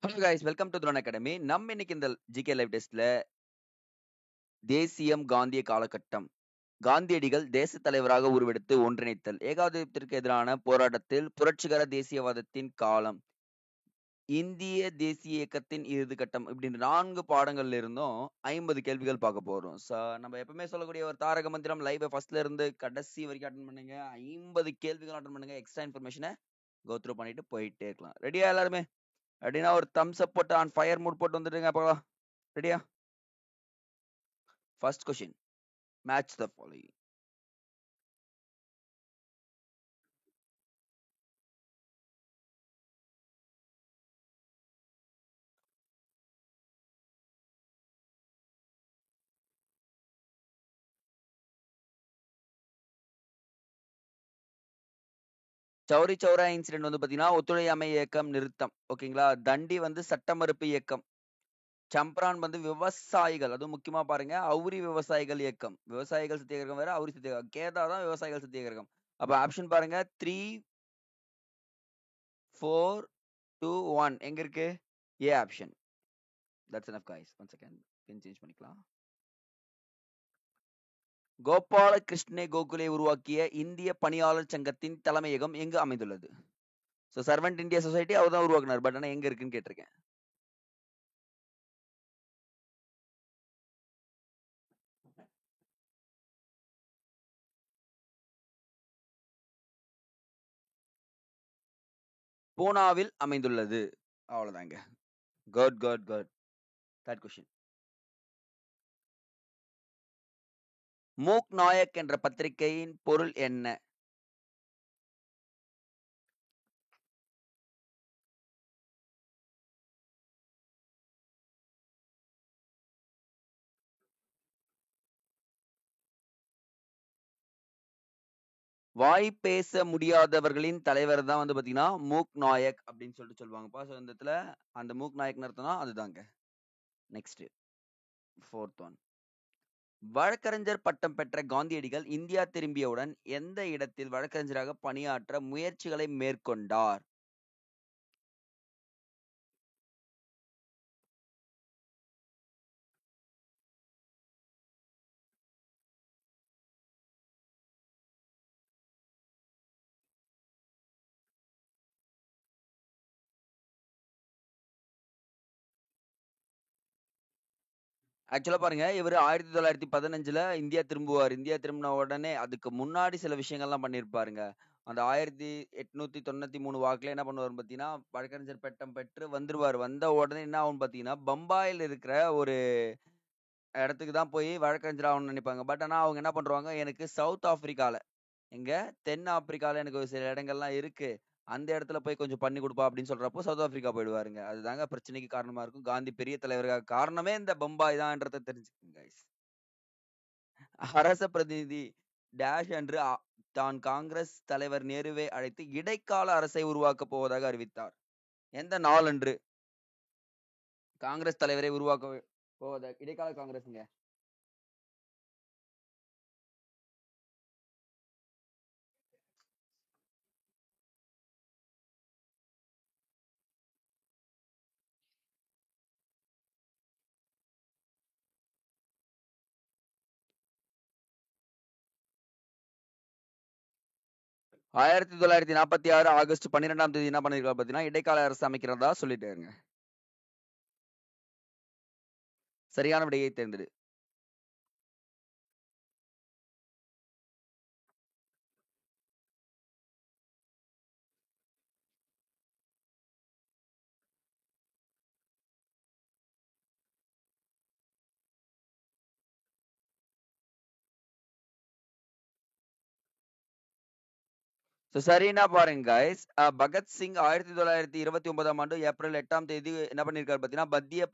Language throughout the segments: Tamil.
Hello guys, welcome to drone academy. நம்ம இன்னைக்கு இந்த ஜிகே லைவ் டெஸ்ட்ல தேசியம் காந்திய காலகட்டம், காந்தியடிகள் தேச தலைவராக உருவெடுத்து ஒன்றிணைத்தல், ஏகாதிபத்திற்கு எதிரான போராட்டத்தில் புரட்சிகர தேசியவாதத்தின் காலம், இந்திய தேசிய இயக்கத்தின் இறுதி கட்டம், இப்படின்னு 4 பாடங்கள்ல இருந்தும் 50 கேள்விகள் பார்க்க போறோம். நம்ம எப்பவுமே சொல்லக்கூடிய ஒரு தாரக மந்திரம், லைவ் ஃபர்ஸ்ட்ல இருந்து கடைசி வரைக்கும் அட்டன் பண்ணுங்க. 50 கேள்விகள் அட்டன் பண்ணுங்க. எக்ஸ்ட்ரா இன்ஃபர்மேஷனை கோ த்ரூ பண்ணிட்டு போயிட்டே இருக்கலாம். ரெடியா எல்லாருமே? அப்படின்னா ஒரு தம்ஸ் அப் போட்டு ஆன் ஃபயர் மூட் போட்டு வந்துடுங்க. அப்போ ரெடியா? First question, match the following. Chauri Chaura incident வந்து பாத்தீங்கன்னா ஒத்துழையாமை இயக்கம் நிறுத்தம், ஓகேங்களா. தண்டி வந்து சட்ட மறுப்பு இயக்கம். சம்பரான் வந்து விவசாயிகள், அதுவும் முக்கியமா பாருங்க, அவுரி விவசாயிகள் இயக்கம். விவசாயிகள் சத்தியாகிரகம் வேற, அவுரி சத்தியாகிரகம். கேதா தான் விவசாயிகள் சத்தியாகிரகம். அப்ப ஆப்ஷன் பாருங்க, 3, 4, 2, 1 எங்க இருக்கு? A option. That's enough guys. One second, பின் சேஞ்ச் பண்ணிக்கலாம். கோபால கிருஷ்ணே கோகுலே உருவாக்கிய இந்திய பணியாளர் சங்கத்தின் தலைமையகம் எங்கு அமைந்துள்ளது? ஸோ சர்வெண்ட் இந்தியா சொசைட்டி அவர் தான் உருவாக்குனார், பட் ஆனால் எங்க இருக்குன்னு கேட்டிருக்கேன். பூனாவில் அமைந்துள்ளது. அவ்வளவுதாங்க. Good good good. Third question, Mook Nayak என்ற பத்திரிகையின் பொருள் என்ன? வாய் பேச முடியாதவர்களின் தலைவர் தான் வந்து பாத்தீங்கன்னா மூக் நாயக் அப்படின்னு சொல்லிட்டு சொல்லுவாங்கப்பா. ஸோ இந்த இடத்துல அந்த மூக் நாயக் அர்த்தம்னா அதுதாங்க. நெக்ஸ்ட், ஃபோர்த் ஒன், வழக்கறிஞர் பட்டம் பெற்ற காந்தியடிகள் இந்தியா திரும்பியவுடன் எந்த இடத்தில் வழக்கறிஞராக பணியாற்ற முயற்சிகளை மேற்கொண்டார்? ஆக்சுவலா பாருங்க, இவர் 1915ல இந்தியா திரும்புவார். இந்தியா திரும்பின உடனே அதுக்கு முன்னாடி சில விஷயங்கள்லாம் பண்ணியிருப்பாருங்க. அந்த 1893 வாக்குல என்ன பண்ணுவாருன்னு பாத்தீங்கன்னா, வழக்கறிஞர் பட்டம் பெற்று வந்துருவாரு. வந்த உடனே என்ன ஆகும்னு பாத்தீங்கன்னா, பம்பாயில இருக்கிற ஒரு இடத்துக்கு தான் போய் வழக்கறிஞர் ஆகணும்னு நினைப்பாங்க. பட் ஆனா அவங்க என்ன பண்றாங்க, எனக்கு சவுத் ஆப்பிரிக்கால, எங்க தென் ஆப்பிரிக்கால எனக்கு ஒரு சில இடங்கள்லாம் இருக்கு, அந்த இடத்துல போய் கொஞ்சம் பண்ணி கொடுப்பா அப்படின்னு சொல்றப்போ சவுத் ஆப்பிரிக்கா போயிடுவாருங்க. அதுதாங்க பிரச்சனைக்கு காரணமா இருக்கும். காந்தி பெரிய தலைவராக காரணமே இந்த பம்பாய் தான்ன்றதை தெரிஞ்சுக்கோங்க guys. அரச பிரதிநிதி டேஷ் என்று தான் காங்கிரஸ் தலைவர் நேருவை அழைத்து இடைக்கால அரசை உருவாக்க போவதாக அறிவித்தார். எந்த நாளன்று காங்கிரஸ் தலைவரை உருவாக்க போவதாக? இடைக்கால காங்கிரஸ்ங்க. 1946 ஆகஸ்ட் 12ஆம் தேதி என்ன பண்ணிருக்காரு பாத்தீங்கன்னா, இடைக்கால அரசு அமைக்கிறதா சொல்லிட்டாருங்க. சரியான விடையை தேர்ந்தெடு. சரின்னா பாருங்க guys, பகத்சிங் 1929ஆம் ஆண்டு ஏப்ரல் 8ஆம் தேதி என்ன பண்ணிருக்காரு பாத்தீங்கன்னா, மத்திய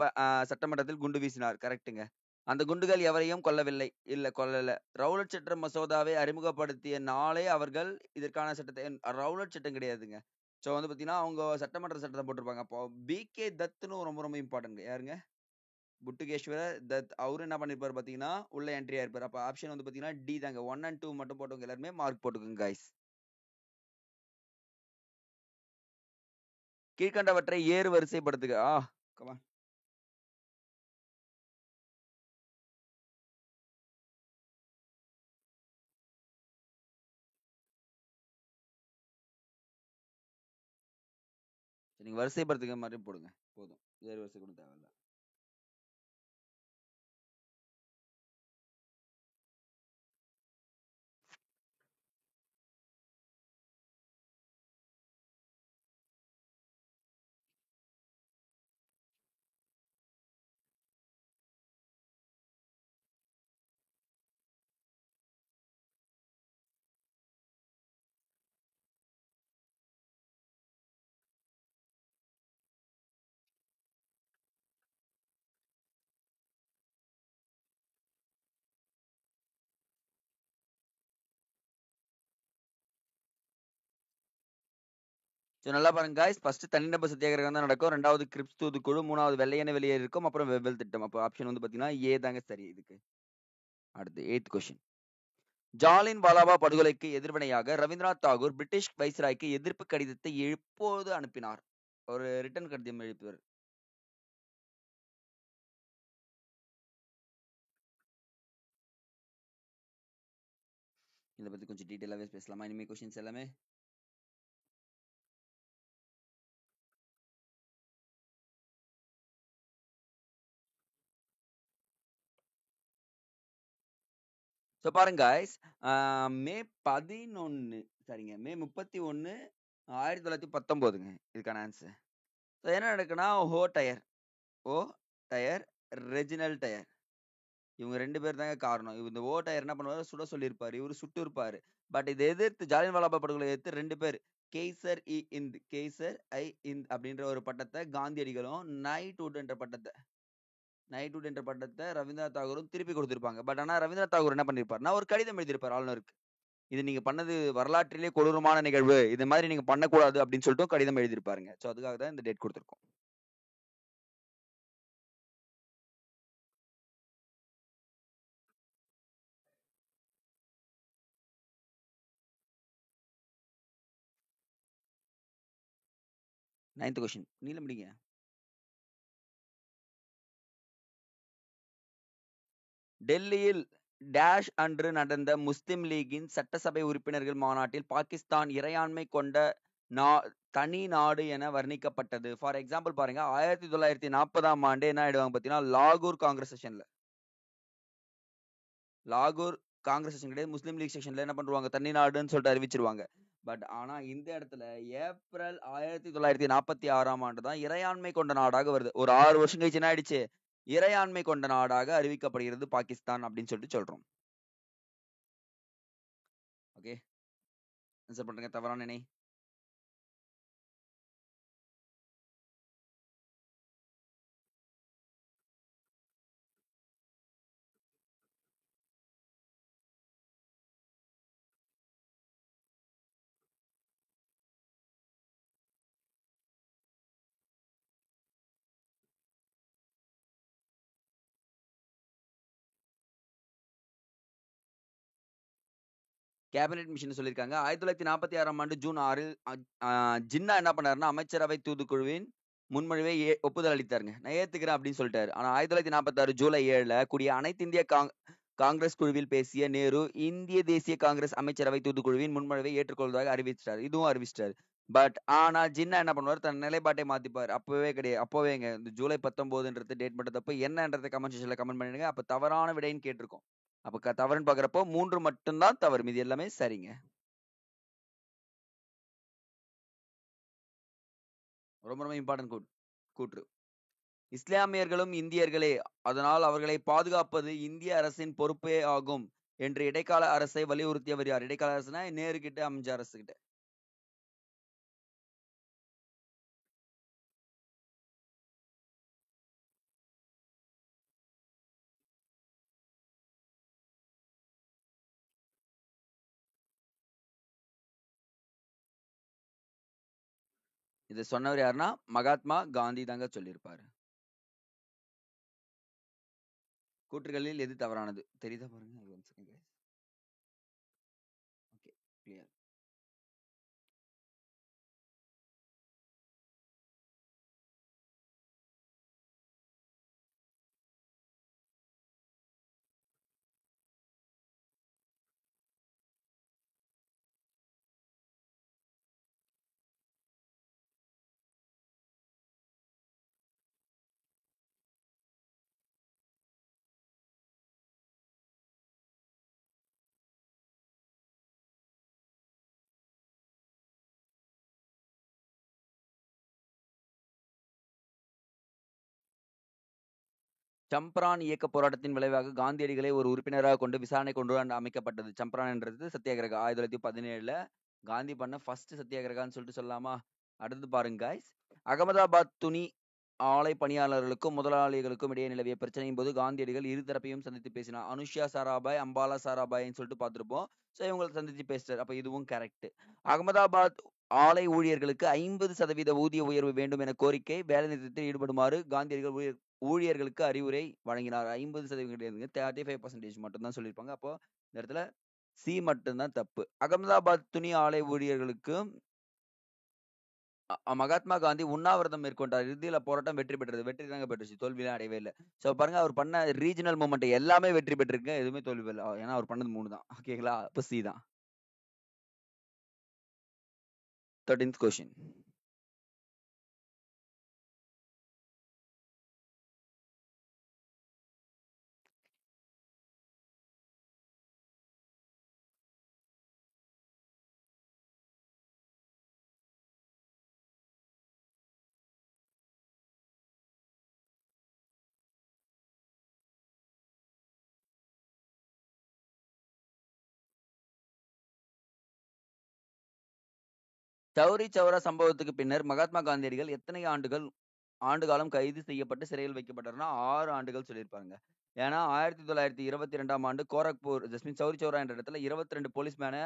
சட்டமன்றத்தில் குண்டு வீசினார். கரெக்ட்டுங்க. அந்த குண்டுகள் எவரையும் கொல்லவில்லை. இல்ல கொல்லல. ரவுலட் சட்ட மசோதாவை அறிமுகப்படுத்திய நாளே அவர்கள் இதற்கான சட்டத்தை, ரவுலட் சட்டம் கிடையாதுங்க. சோ வந்து பாத்தீங்கன்னா அவங்க சட்டமன்ற சட்டத்தை போட்டிருப்பாங்க. அப்போ பி.கே. தத்னு ரொம்ப ரொம்ப இம்பார்ட்டன்ட். யாருங்க? புட்டுகேஸ்வர தத். அவரு என்ன பண்ணிருப்பாரு பாத்தீங்கன்னா உள்ள என்ட்ரி ஆயிருப்பாரு. அப்ப ஆப்ஷன் வந்து பாத்தீங்கன்னா டி தாங்க. 1 and 2 மட்டும் போட்டவங்க எல்லாருமே மார்க் போட்டுக்கோங்க guys. கீழ்கண்டவற்றை ஏறு வரிசைப்படுத்துக. come on. நீங்க வரிசைப்படுத்துக மாதிரி போடுங்க போதும். ஏறு வரிசை கூட தேவையில்ல. ஸோ நல்லா பாருங்க guys. ஃபர்ஸ்ட் தனிநபர் சத்தியாகிரகம் தான் நடக்கும். ரெண்டாவது கிரிப்ஸ் தூதுக்குழு, மூணாவது வெள்ளையனே வெளியேறி இருக்கும், அப்புறம் வெவ்வேல் திட்டம். அப்போ ஆப்ஷன் வந்து பாத்தீங்கன்னா ஏ தாங்க சரி இதுக்கு. அடுத்து 8th கொஸ்டின். ஜாலின் வாலாபா படுகொலைக்கு எதிர்வினையாக ரவீந்திரநாத் தாகூர் பிரிட்டிஷ் வைஸ்ராய்க்கு எதிர்ப்பு கடிதத்தை எப்போது அனுப்பினார்? ஒரு ரிட்டன் கடிதம் எழுப்புவார். இதை பத்தி கொஞ்சம் டீட்டெயிலாவே பேசலாமா இனிமே கொஸ்டின்ஸ் எல்லாமே? ஸோ பாருங்க guys, மே 11 சரிங்க மே 31 1919ங்க இதுக்கான ஆன்சர். ஸோ என்ன நடக்குன்னா ஓ டயர் ரெஜினல் டயர் இவங்க 2 பேர் தாங்க காரணம். இந்த ஓ டயர் என்ன பண்ணுவாரு, சுட சொல்லியிருப்பாரு, இவரு சுட்டு இருப்பாரு. பட் இதை எதிர்த்து ஜாலியன் வாலாபாக் படுகொலை எதிர்த்து 2 பேர் கேசர் இந்த் அப்படின்ற ஒரு பட்டத்தை காந்தியடிகளும், நைட்வுட் என்ற பட்டத்தை ரவீந்திரநாத் தாகூரும் திருப்பி கொடுத்திருப்பாங்க. பட் ஆனா ரவீந்திரநாத் தாகூர் என்ன பண்ணிருப்பாருன்னா ஒரு கடிதம் எழுதியிருப்பார் ஆளுநருக்கு. இது நீங்க பண்ணது வரலாற்றிலே கொடூரமான நிகழ்வு, இது மாதிரி நீங்க பண்ணக்கூடாது அப்படின்னு சொல்லிட்டு கடிதம் எழுதியிருப்பாருங்க. ஸோ அதுக்காக தான் இந்த டேட் கொடுத்துருக்கோம். 9th கொஸ்டின் நீல முடிங்க. டெல்லியில் டேஷ் அன்று நடந்த முஸ்லிம் லீகின் சட்டசபை உறுப்பினர்கள் மாநாட்டில் பாகிஸ்தான் இறையாண்மை கொண்ட தனி நாடு என வர்ணிக்கப்பட்டது. ஃபார் எக்ஸாம்பிள் பாருங்க, 1940ஆம் ஆண்டு என்ன ஆயிடுவாங்க பாத்தீங்கன்னா லாகூர் காங்கிரஸ் செஷன்ல, லாகூர் காங்கிரஸ் செஷன் கிடையாது, முஸ்லீம் லீக் செஷன்ல என்ன பண்ணுவாங்க, தனி நாடுன்னு சொல்லிட்டு அறிவிச்சிருவாங்க. பட் ஆனா இந்த இடத்துல ஏப்ரல் 1946ஆம் ஆண்டு தான் இறையாண்மை கொண்ட நாடாக வருது. ஒரு 6 வருஷம் கழிச்சு என்ன ஆயிடுச்சு, இறையாண்மை கொண்ட நாடாக அறிவிக்கப்படுகிறது பாகிஸ்தான் அப்படின்னு சொல்லிட்டு சொல்றோம். ஓகே, ஆன்சர் பண்ணுங்க. தவறான இணை. கேபினெட் மிஷன் சொல்லியிருக்காங்க. 1946ஆம் ஆண்டு ஜூன் 6ல் ஜின்னா என்ன பண்ணாருன்னா அமைச்சரவை தூதுக்குழுவின் முன்மொழிவை ஒப்புதல் அளித்தாருங்க. நான் ஏத்துக்கிறேன் அப்படின்னு சொல்லிட்டாரு. ஆனா 1946 ஜூலை 7ல கூடிய அனைத்து இந்திய காங்கிரஸ் குழுவில் பேசிய நேரு இந்திய தேசிய காங்கிரஸ் அமைச்சரவை தூதுக்குழுவின் முன்மொழிவை ஏற்றுக்கொள்வதாக அறிவிச்சிட்டாரு. இதுவும் அறிவிச்சிட்டாரு. பட் ஆனா ஜின்னா என்ன பண்ணுவார், தன் நிலைப்பாட்டை மாத்திப்பார். அப்பவேங்க இந்த ஜூலை 19ன்றது டேட் மட்டும் தப்பு. என்னன்றதை கமெண்ட் செக்ஷன்ல கமெண்ட் பண்ணிடுங்க. அப்ப தவறான விடைன்னு கேட்டிருக்கோம். அப்ப தவறுன்னு பாக்குறப்போ 3 மட்டும்தான் தவறு, மீதி எல்லாமே சரிங்க. ரொம்ப ரொம்ப இம்பார்ட்டன்ட் கூற்று. இஸ்லாமியர்களும் இந்தியர்களே, அதனால் அவர்களை பாதுகாப்பது இந்திய அரசின் பொறுப்பே ஆகும் என்று இடைக்கால அரசை வலியுறுத்தியவர் யார்? இடைக்கால அரசுனா நேரு கிட்ட, அமிஞ்ச அரசு கிட்ட. இதை சொன்னவர் யாருன்னா மகாத்மா காந்தி தாங்க சொல்லியிருப்பாரு. கூற்றுகளில் எது தவறானது தெரியுதா பாருங்க. Okay, clear. சம்பரான் இயக்க போராட்டத்தின் விளைவாக காந்தியடிகளை ஒரு உறுப்பினராக கொண்டு விசாரணை கொண்டு வந்து அமைக்கப்பட்டது. சம்பரான்ன்றது சத்தியாகிரகா 1917 காந்தி பண்ண ஃபர்ஸ்ட் சத்தியாகிரகான்னு சொல்லிட்டு சொல்லலாமா? அடுத்து பாருங்க guys. அகமதாபாத் துணி ஆலை பணியாளர்களுக்கும் முதலாளிகளுக்கும் இடையே நிலவிய பிரச்சனையின் போது காந்தியடிகள் இரு தரப்பையும் சந்தித்து பேசினார். அனுஷா சாராபாய், அம்பாலா சாராபாய்ன்னு சொல்லிட்டு பார்த்திருப்போம். ஸோ இவங்களை சந்திச்சு பேசுறாரு. அப்ப இதுவும் கரெக்ட். அகமதாபாத் ஆலை ஊழியர்களுக்கு 50% ஊதிய உயர்வு வேண்டும் என கோரிக்கை வேலை நிறுத்தத்தில் ஈடுபடுமாறு காந்தியடிகள் ஊழியர்களுக்கு அறிவுரை வழங்கினார். 50% 35% மட்டும் தான் சொல்லியிருப்பாங்க. அப்போ இந்த இடத்துல சி மட்டும்தான் தப்பு. அகமதாபாத் துணி ஆலை ஊழியர்களுக்கு மகாத்மா காந்தி உண்ணாவிரதம் மேற்கொண்டார். இறுதியில போராட்டம் வெற்றி பெற்றது. வெற்றி தாங்க பெற்றுச்சு, தோல்வியெல்லாம் அடையவே இல்லை. ஸோ பாருங்க, அவர் பண்ண ரீஜனல் மூமெண்ட் எல்லாமே வெற்றி பெற்றிருக்கு, எதுவுமே தோல்வி இல்லை. ஏன்னா அவர் பண்ணது 3 தான். ஓகேங்களா? அப்போ சி தான். 13th question. சௌரி சௌரா சம்பவத்துக்கு பின்னர் மகாத்மா காந்தியடிகள் எத்தனை ஆண்டு காலம் கைது செய்யப்பட்டு சிறையில் வைக்கப்பட்டார்னா 6 ஆண்டுகள் சொல்லியிருப்பாங்க. ஏன்னா 1922ஆம் ஆண்டு கோரக்பூர் ஜஸ்மின் சௌரி சௌரா என்ற இடத்துல 22 போலீஸ்மேன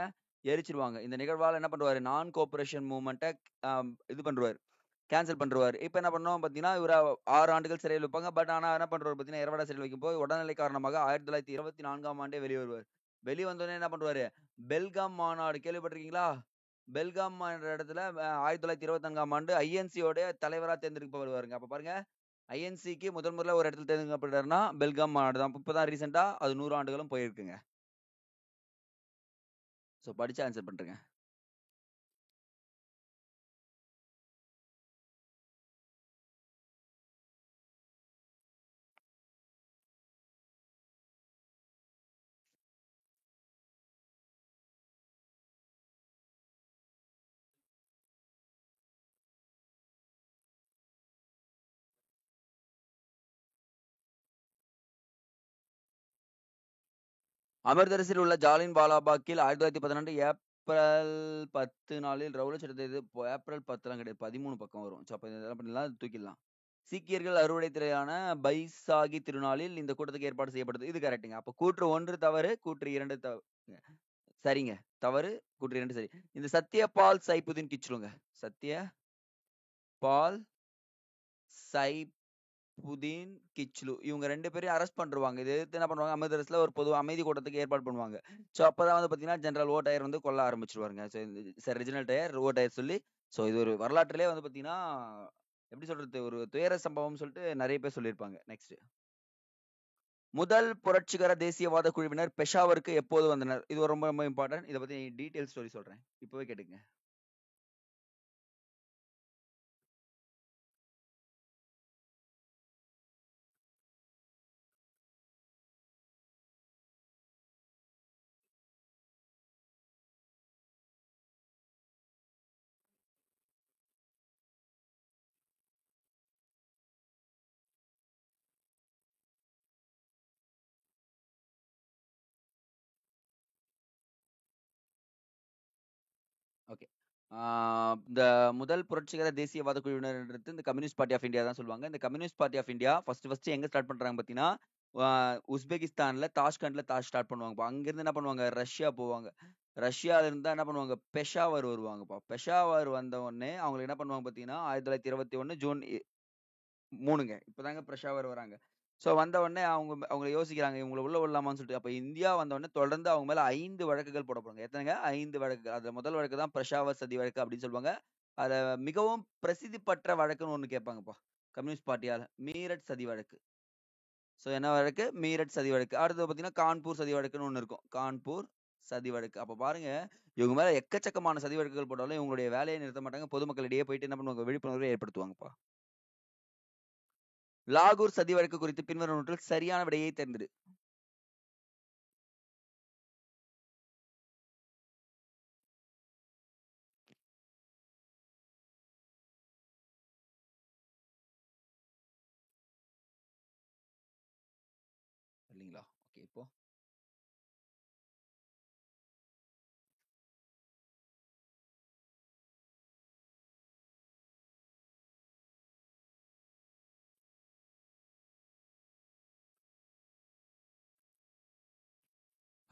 எரிச்சிருவாங்க. இந்த நிகழ்வால் என்ன பண்ணுவாரு, நான் கோஆபரேஷன் மூவ்மெண்ட்டை இது பண்ணுவார், கேன்சல் பண்ணுவார். இப்போ என்ன பண்ணோம் பார்த்தீங்கன்னா, இவரை 6 ஆண்டுகள் சிறையில் வைப்பாங்க. பட் ஆனால் என்ன பண்ணுவார் பார்த்தீங்கன்னா, இரவடா சிறையில் வைக்கும்போது உடல்நிலை காரணமாக 1924ஆம் ஆண்டே வெளியே வருவார். வெளியே வந்தோடனே என்ன பண்ணுவாரு, பெல்காம் மாநாடு கேள்விப்பட்டிருக்கீங்களா? பெல்காம் என்ற இடத்துல 1924ஆம் ஆண்டு ஐஎன்சியோட தலைவராக தேர்ந்தெடுக்கப்படுவாருங்க. அப்ப பாருங்க, ஐஎன்சிக்கு முதல்ல ஒரு இடத்துல தேர்ந்தெடுக்கப்படுறாருன்னா பெல்காம் மாநாடு தான். இப்பதான் ரீசெண்டா அது 100 ஆண்டுகளும் போயிருக்குங்க. ஸோ படிச்சு ஆன்சர் பண்றேங்க. அமிர்தசரஸில் உள்ள ஜாலியன் வாலாபாக்கில் 1912 ஏப்ரல் 10 நாளில் ரவுலட் சட்டத்தை ஏப்ரல் 10 கிடையாது, 13 பக்கம் வரும். ஸோ அப்போ இதெல்லாம் பண்ணலாம், தூக்கிடலாம். சீக்கியர்கள் அறுவடை திரையான பைசாகி திருநாளில் இந்த கூட்டத்துக்கு ஏற்பாடு செய்யப்படுது. இது கரெக்டுங்க. அப்போ கூற்று 1 தவறு, கூற்று 2 சரிங்க. தவறு, கூற்று 2 சரி. இந்த சத்யபால் சைபுதீன் கிச்லுங்க, சத்ய பால் சைபுதீன் கிச்லு, இவங்க 2 பேரையும் அரெஸ்ட் பண்ணிருவாங்க. இது எதிர்த்து என்ன பண்ணுவாங்க, அமிர்தசரஸ்ல ஒரு பொது அமைதி கூட்டத்துக்கு ஏற்பாடு பண்ணுவாங்க. ஸோ அப்பதான் வந்து பாத்தீங்கன்னா ஜெனரல் ஓ டயர் வந்து கொல்ல ஆரம்பிச்சிருவாருங்க. ஸோ ரெஜினல் டயர் ஓ டயர் சொல்லி, ஸோ இது ஒரு வரலாற்றிலே வந்து பாத்தீங்கன்னா எப்படி சொல்றது, ஒரு துயர சம்பவம் சொல்லிட்டு நிறைய பேர் சொல்லியிருப்பாங்க. நெக்ஸ்ட், முதல் புரட்சிகர தேசியவாத குழுவினர் பெஷாவருக்கு எப்போது வந்தனர்? இது ரொம்ப ரொம்ப இம்பார்ட்டன்ட். இதை பத்தி டீடைல் ஸ்டோரி சொல்றேன், இப்பவே கேட்டுங்க. ஓகே. இந்த முதல் புரட்சிகர தேசியவாத குழுவினர்ன்றது இந்த கம்யூனிஸ்ட் பார்ட்டி ஆஃப் இந்தியா தான் சொல்லுவாங்க. இந்த communist party of India first எங்க ஸ்டார்ட் பண்றாங்க பார்த்தீங்கன்னா, உஸ்பெகிஸ்தான்ல தாஷ்கண்ட்ல ஸ்டார்ட் பண்ணுவாங்க. அங்கிருந்து என்ன பண்ணுவாங்க, ரஷ்யா போவாங்க. ரஷ்யால இருந்தா என்ன பண்ணுவாங்க, பெஷாவர் வருவாங்கப்பா. பெஷாவர் வந்த உடனே அவங்களுக்கு என்ன பண்ணுவாங்க பார்த்தீங்கன்னா, 1921 ஜூன் 3ங்க. இப்பதாங்க பெஷாவர் வராங்க. ஸோ வந்த உடனே அவங்க யோசிக்கிறாங்க, இவங்களை உள்ள விடலாமான்னு சொல்லிட்டு. அப்ப இந்தியா வந்த உடனே தொடர்ந்து அவங்க மேல 5 வழக்குகள் போடப்படுங்க. எத்தனைங்க? 5 வழக்குகள். அதுல முதல் வழக்கு தான் பெஷாவர் சதி வழக்கு அப்படின்னு சொல்லுவாங்க. அதுல மிகவும் பிரசித்தி பெற்ற வழக்குன்னு ஒண்ணு கேட்பாங்கப்பா கம்யூனிஸ்ட் பார்ட்டியால, மீரட் சதி வழக்கு. ஸோ என்ன வழக்கு? மீரட் சதி வழக்கு. அடுத்து பாத்தீங்கன்னா கான்பூர் சதி வழக்குன்னு ஒண்ணு இருக்கும். கான்பூர் சதி வழக்கு. அப்ப பாருங்க, இவங்க மேல எக்கச்சக்கமான சதி வழக்குகள் போட்டாலும் இவங்களுடைய வேலையை நிறுத்த மாட்டாங்க. பொதுமக்களிடையே போயிட்டு என்ன பண்ணுவாங்க, விழிப்புணர்வை ஏற்படுத்துவாங்கப்பா. லாகூர் சதி வழக்கு குறித்து பின்வருவனவற்றில் சரியான விடையை தேர்ந்தெடு. இப்போ.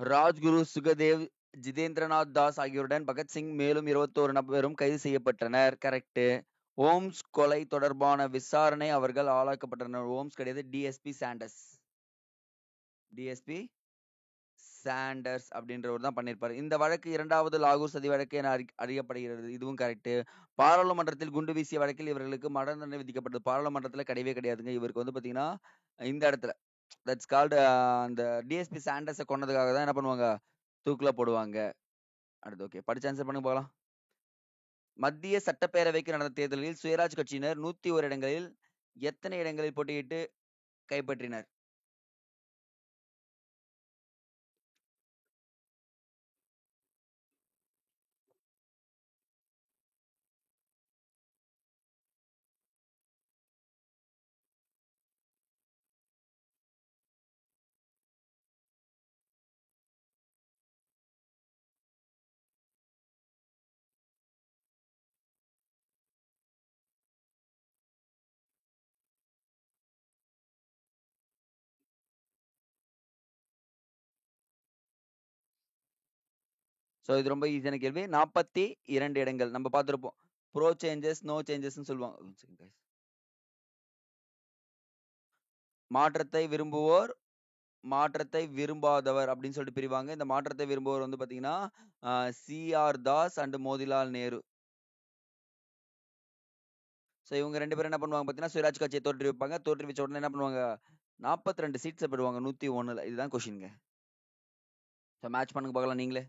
ராஜ்குரு, சுகதேவ், ஜிதேந்திரநாத் தாஸ் ஆகியோருடன் பகத்சிங் மேலும் 21 நபரும் கைது செய்யப்பட்டனர். கரெக்ட். ஓம்ஸ் கொலை தொடர்பான விசாரணை அவர்கள் ஆளாக்கப்பட்டனர். ஓம்ஸ் கிடையாது, டிஎஸ்பி சாண்டர்ஸ். டிஎஸ்பி சாண்டர்ஸ் அப்படின்றவர் தான் பண்ணியிருப்பாரு. இந்த வழக்கு 2வது லாகூர் சதி வழக்கு என அறியப்படுகிறது. இதுவும் கரெக்ட். பாராளுமன்றத்தில் குண்டு வீசிய வழக்கில் இவர்களுக்கு மரண தண்டனை விதிக்கப்பட்டது. பாராளுமன்றத்துல கிடையவே கிடையாதுங்க. இவருக்கு வந்து பாத்தீங்கன்னா இந்த இடத்துல தட்ஸ் கால்டு அந்த டிஎஸ்பி சாண்டர்ஸை கொன்னதுக்காக தான் என்ன பண்ணுவாங்க, தூக்குல போடுவாங்க. அடுத்து ஓகே, படிச்சு ஆன்சர் பண்ணுங்க போகலாம். மத்திய சட்டப்பேரவைக்கு நடந்த தேர்தலில் சுயராஜ் கட்சியினர் 101 இடங்களில் எத்தனை இடங்களில் போட்டியிட்டு கைப்பற்றினர்? ஸோ இது ரொம்ப ஈஸியான கேள்வி. 42 இடங்கள் நம்ம பார்த்துருப்போம். ப்ரோ சேஞ்சஸ், நோ சேஞ்சஸ்ன்னு சொல்லுவாங்க. மாற்றத்தை விரும்புவோர், மாற்றத்தை விரும்பாதவர் அப்படின்னு சொல்லிட்டு பிரிவாங்க. இந்த மாற்றத்தை விரும்புவோர் வந்து பாத்தீங்கன்னா CR Das and Motilal Nehru. So இவங்க 2 பேரும் என்ன பண்ணுவாங்க பார்த்தீங்கன்னா, சுயராஜ் கட்சியை தோற்றுவிப்பாங்க. தோற்றுவிச்ச உடனே என்ன பண்ணுவாங்க, 42 சீட்ஸை பெறுவாங்க 101ல். இதுதான் கொஷினுங்க. ஸோ மேட்ச் பண்ணுங்க பார்க்கலாம் நீங்களே.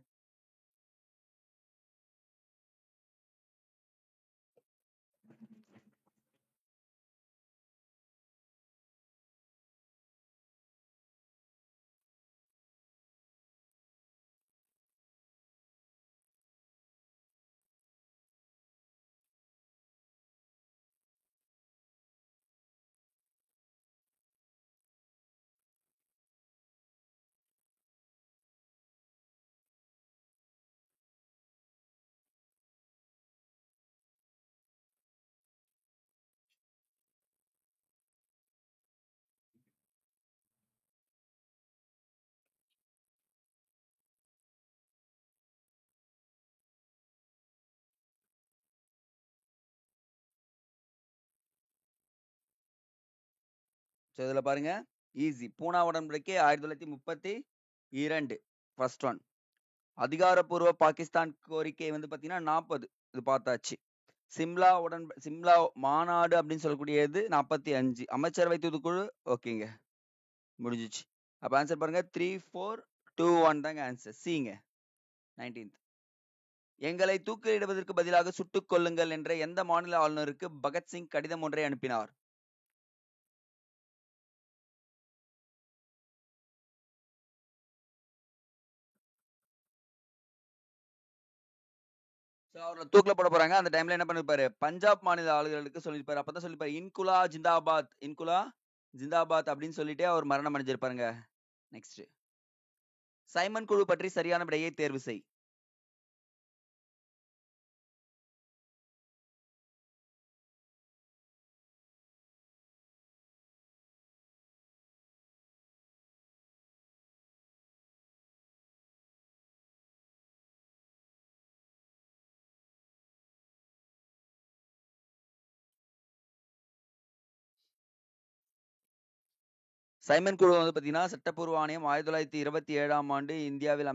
ஸோ இதில் பாருங்க, ஈஸி. பூனா உடன்படிக்கை 1932 ஃபர்ஸ்ட் ஒன். அதிகாரப்பூர்வ பாகிஸ்தான் கோரிக்கை வந்து பார்த்தீங்கன்னா 40, இது பார்த்தாச்சு. சிம்லா மாநாடு அப்படின்னு சொல்லக்கூடியது 45. அமைச்சரவை தூதுக்குழு ஓகேங்க, முடிஞ்சிச்சு. அப்போ ஆன்சர் பாருங்க, 3, 4, 2, 1 தாங்க ஆன்சர். சிங்க 19th. எங்களை தூக்கிலிடுவதற்கு பதிலாக சுட்டுக் கொள்ளுங்கள் என்ற எந்த மாநில ஆளுநருக்கு பகத்சிங் கடிதம் ஒன்றை அனுப்பினார்? அவரை தூக்கில போட போறாங்க. அந்த டைம்ல என்ன பண்ணிருப்பாரு, பஞ்சாப் மாநில ஆளுநர்களுக்கு சொல்லியிருப்பாரு. அப்பதான் சொல்லிருப்பாரு, இன்குலா ஜிந்தாபாத், இன்குலா ஜிந்தாபாத் அப்படின்னு சொல்லிட்டு அவர் மரணம் அடைஞ்சிருப்பாருங்க. நெக்ஸ்ட், சைமன் குழு பற்றி சரியான விடையை தேர்வு செய். சைமன் குழு வந்து பாத்தீங்கன்னா சட்டப்பூர்வ ஆணையம் 1927ஆம் ஆண்டு இந்தியாவில்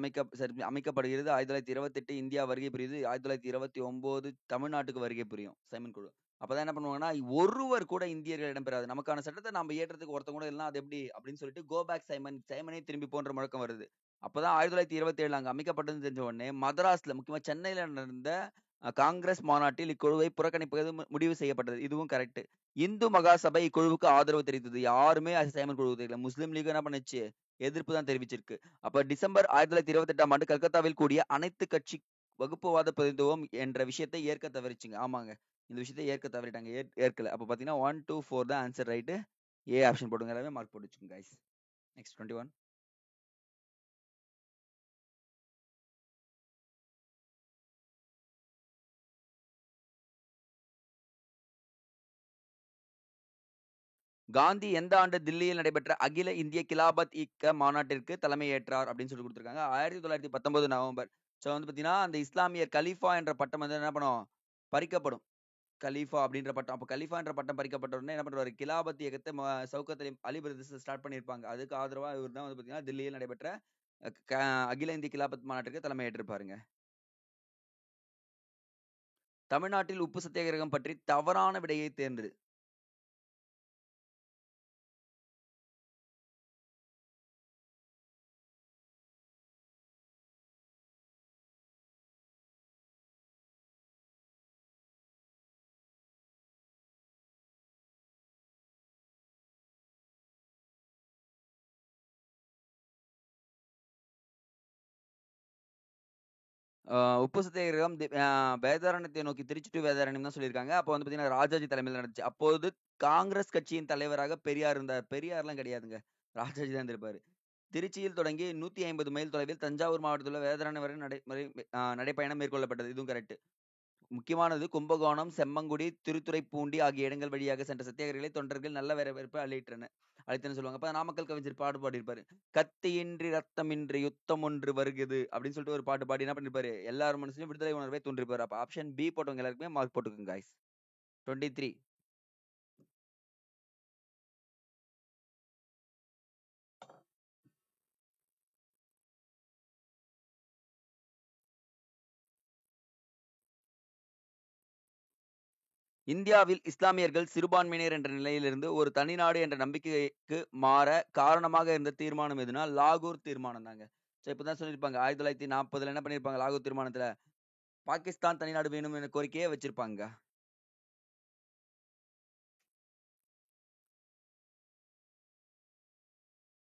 அமைக்கப்படுகிறது. 1928 இந்தியா வருகை புரியுது. 1929 தமிழ்நாட்டுக்கு வருகை புரியும் சைமன் குழு. அப்பதான் என்ன பண்ணுவாங்கன்னா, ஒருவர் கூட இந்தியர்கள் இடம்பெறாது. நமக்கான சட்டத்தை நம்ம ஏற்றதுக்கு ஒருத்தவங்க கூட இல்லைன்னா அது எப்படி அப்படின்னு சொல்லிட்டு கோ பேக் சைமன், சைமனே திரும்பி போன்ற முழக்கம் வருது. அப்பதான் 1927 அங்க அமைக்கப்பட்டதுன்னு தெரிஞ்ச உடனே மதராஸ்ல, முக்கியமா சென்னையில நடந்த காங்கிரஸ் மாநாட்டில் இக்குழுவை புறக்கணிப்பது முடிவு செய்யப்பட்டது. இதுவும் கரெக்ட். இந்து மகாசபை இக்குழுவுக்கு ஆதரவு தெரிவித்தது. யாருமே சைமன் குழு தெரியல. முஸ்லீம் லீக் என்ன பண்ணுச்சு, எதிர்ப்பு தான் தெரிவிச்சிருக்கு. அப்ப டிசம்பர் 1928ஆம் ஆண்டு கல்கத்தாவில் கூடிய அனைத்து கட்சி வகுப்புவாத பிரதிநிதித்துவம் என்ற விஷயத்தை ஏற்க தவறிச்சுங்க. ஆமாங்க, இந்த விஷயத்தை ஏற்க தவறிட்டாங்க. ஏற்கல. அப்ப பாத்தீங்கன்னா 1, 2, 4 தான் ஆன்சர் ரைட்டு. ஏ ஆப்ஷன் போடுங்க. எல்லாமே மார்க் போட்டு வச்சுக்கோங்க கைஸ். நெக்ஸ்ட் 21. காந்தி எந்த ஆண்டு தில்லியில் நடைபெற்ற அகில இந்திய கிலாபத் இயக்க மாநாட்டிற்கு தலைமையேற்றார் அப்படின்னு சொல்லி கொடுத்திருக்காங்க. 1919 நவம்பர். ஸோ வந்து பார்த்தீங்கன்னா, அந்த இஸ்லாமியர் கலீஃபா என்ற பட்டம் வந்து என்ன பண்ணும்? பறிக்கப்படும். கலீஃபா அப்படின்ற பட்டம். அப்ப கலீஃபா என்ற பட்டம் பறிக்கப்பட்ட உடனே என்ன பண்றாரு? கிலாபத் இயக்கத்தை சவுக்கத் அலி பிரதர்ஸ் ஸ்டார்ட் பண்ணியிருப்பாங்க. அதுக்கு ஆதரவா இவர் தான் வந்து பார்த்தீங்கன்னா, தில்லியில் நடைபெற்ற அ க அகில இந்திய கிலாபத் மாநாட்டிற்கு தலைமையேற்றிருப்பாருங்க. தமிழ்நாட்டில் உப்பு சத்தியாகிரகம் பற்றி தவறான விடையை தேர்ந்தெடு. உப்பு சத்தியாகிரகம் வேதாரண்யத்தை நோக்கி திருச்சி டு வேதாரண்யம் தான் சொல்லியிருக்காங்க. அப்போ வந்து பார்த்தீங்கன்னா, ராஜாஜி தலைமையில் நடந்துச்சு. அப்போது காங்கிரஸ் கட்சியின் தலைவராக பெரியார் இருந்தார். பெரியார்லாம் கிடையாதுங்க. ராஜாஜி தான் இருந்திருப்பாரு. திருச்சியில் தொடங்கி 150 மைல் தொலைவில் தஞ்சாவூர் மாவட்டத்தில் உள்ள வேதாரண்யம் வரை நடைப்பயணம் மேற்கொள்ளப்பட்டது. இதுவும் கரெக்ட். முக்கியமானது கும்பகோணம், செம்மங்குடி, திருத்துறைப்பூண்டி ஆகிய இடங்கள் வழியாக சென்ற சத்தியாகிரகிகளை தொண்டர்கள் நல்ல வரவேற்பு அளித்தனர் சொல்லுவாங்க. அப்ப நாமக்கல் கவிஞர் பாடு பாடியிருப்பாரு. கத்தியின்றி ரத்தமின்றி யுத்தம் ஒன்று வருகிறது அப்படின்னு சொல்லிட்டு ஒரு பாட்டு பாடி என்ன பண்ணிருப்பாரு? எல்லாரும் மனசுலயும் விடுதலை உணர்வை தூண்டிருப்பாரு. அப்ப ஆப்ஷன் பி போட்டவங்க எல்லாருக்குமே மார்க் போட்டுக்கோங்க guys. 23. இந்தியாவில் இஸ்லாமியர்கள் சிறுபான்மையினர் என்ற நிலையிலிருந்து ஒரு தனிநாடு என்ற நம்பிக்கைக்கு மாற காரணமாக இருந்த தீர்மானம் எதுனா லாகூர் தீர்மானம் தாங்க. சோ இப்பதான் சொல்லியிருப்பாங்க 1940 என்ன பண்ணிருப்பாங்க லாகூர் தீர்மானத்துல பாகிஸ்தான் தனிநாடு வேணும் என்ற கோரிக்கையை வச்சிருப்பாங்க.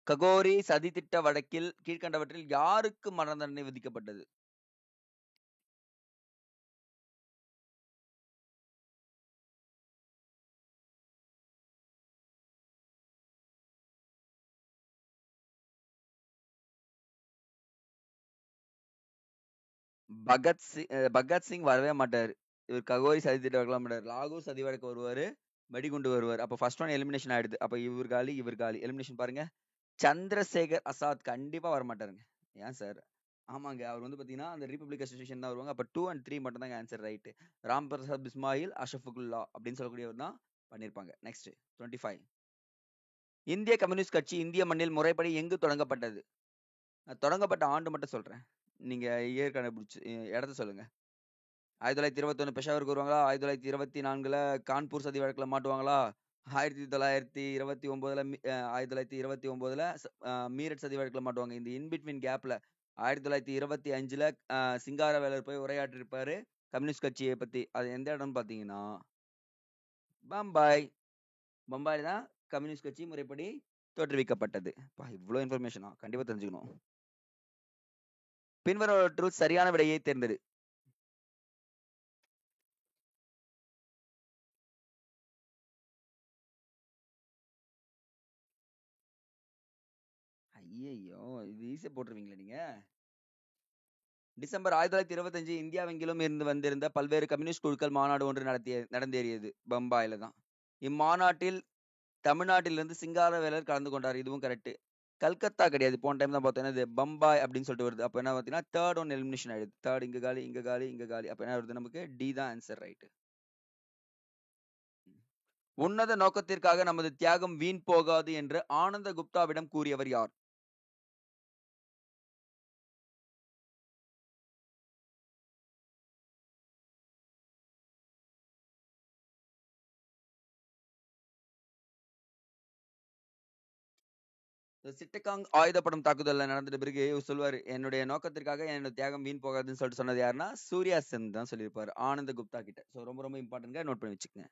ககோரி சதித்திட்ட வழக்கில் கீழ்கண்டவற்றில் யாருக்கு மரண தண்டனை விதிக்கப்பட்டது? பகத்சிங் வரவே மாட்டாரு. இவர் ககோரி சதித்திட்ட வழக்கு மாட்டாரு. லாகூர் சதி வழக்கு வருவாரு, வெடிகுண்டு வருவார். அப்ப ஃபர்ஸ்ட் ஒன் எலிமினேஷன் ஆயிடுது. அப்ப இவர் காலி எலிமினேஷன் பாருங்க. சந்திரசேகர் ஆசாத் கண்டிப்பா வர மாட்டாருங்க. ஏன் சார்? ஆமாங்க. அவர் வந்து பாத்தீங்கன்னா அந்த ரிபப்ளிக் அசோசியேஷன் தான் வருவாங்க. அப்ப 2 அண்ட் 3 மட்டும் தாங்க ஆன்சர் ரைட். ராம் பிரசாத் பிஸ்மாயில், அஷஃபகுல்லா அப்படின்னு சொல்லக்கூடியவர் தான் பண்ணிருப்பாங்க. நெக்ஸ்ட் 25. இந்திய கம்யூனிஸ்ட் கட்சி இந்திய மண்ணில் முறைப்படி எங்கு தொடங்கப்பட்டது? தொடங்கப்பட்ட ஆண்டு மட்டும் சொல்றேன். நீங்க இயர் கண்டுபிடிச்சு இடத்த சொல்லுங்க. 1921 பெஷாவருக்கு வருவாங்களா? 1924ல கான்பூர் சதி வழக்குல மாட்டுவாங்களா? 1929ல 1929ல மீரட் சதி வழக்குல மாட்டுவாங்க. இந்த இன்பிட்வீன் கேப்ல 1925ல சிங்காரவேலர் போய் உரையாற்றிருப்பாரு கம்யூனிஸ்ட் கட்சியை பத்தி. அது எந்த இடம்னு பாத்தீங்கன்னா பம்பாய். பம்பாய் தான் கம்யூனிஸ்ட் கட்சி முறைப்படி தோற்றுவிக்கப்பட்டது. இவ்வளவு இன்ஃபர்மேஷனா கண்டிப்பா தெரிஞ்சுக்கணும். பின்வருவற்றுள் சரியான விடையை தேர்ந்தெடு. ஐயையோ! இது ஈஸியா போட்டுருவீங்களா நீங்க? டிசம்பர் 1925 இந்தியாவெங்கிலும் இருந்து வந்திருந்த பல்வேறு கம்யூனிஸ்ட் குழுக்கள் மாநாடு ஒன்று நடந்தேறியது. பம்பாயில தான். இம்மாநாட்டில் தமிழ்நாட்டிலிருந்து சிங்காரவேலர் கலந்து கொண்டார். இதுவும் கரெக்ட். கல்கத்தா கிடையாது. போன டைம் தான் பார்த்தோம். இது பம்பாய் அப்படின்னு சொல்லிட்டு வருது. அப்ப என்ன பார்த்தீங்கன்னா தேர்ட் ஒன் எலிமினேஷன் ஆயிடுது. தேர்ட் இங்க காலி, இங்க காலி, இங்க காலி. அப்ப என்ன வருது நமக்கு? டி தான் ஆன்சர் ரைட். உன்னத நோக்கத்திற்காக நமது தியாகம் வீண் போகாது என்று ஆனந்த குப்தாவிடம் கூறியவர் யார்? சிட்டகாங் ஆயுதப்படம் தாக்குதல்ல நடந்துட்ட பிறகு இவர் சொல்லுவாரு, என்னுடைய நோக்கத்திற்காக என்னோட தியாகம் வீண் போகாதுன்னு சொல்லிட்டு சொன்னது யாருன்னா சூர்யா சென் தான் சொல்லியிருப்பாரு ஆனந்த குப்தா கிட்ட. சோ ரொம்ப ரொம்ப இம்பார்ட்டன்ட்ங்க, நோட் பண்ணி வச்சுக்கோங்க.